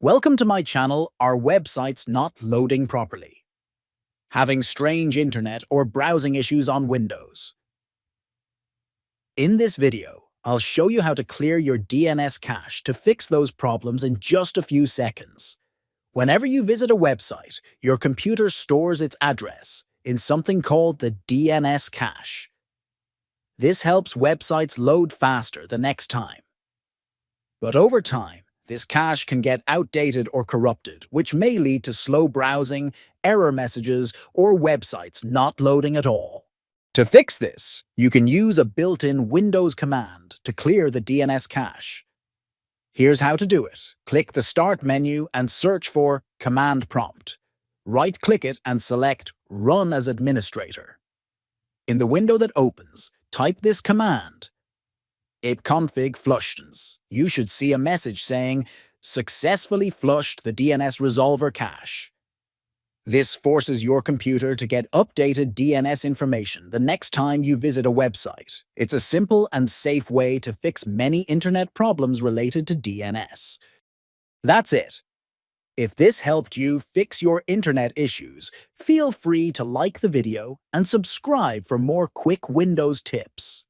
Welcome to my channel. Our website's not loading properly. Having strange internet or browsing issues on Windows. In this video, I'll show you how to clear your DNS cache to fix those problems in just a few seconds. Whenever you visit a website, your computer stores its address in something called the DNS cache. This helps websites load faster the next time. But over time, this cache can get outdated or corrupted, which may lead to slow browsing, error messages, or websites not loading at all. To fix this, you can use a built-in Windows command to clear the DNS cache. Here's how to do it. Click the Start menu and search for Command Prompt. Right-click it and select Run as Administrator. In the window that opens, type this command: ipconfig flushtens. You should see a message saying, "Successfully flushed the DNS resolver cache." This forces your computer to get updated DNS information the next time you visit a website. It's a simple and safe way to fix many internet problems related to DNS. That's it. If this helped you fix your internet issues, feel free to like the video and subscribe for more quick Windows tips.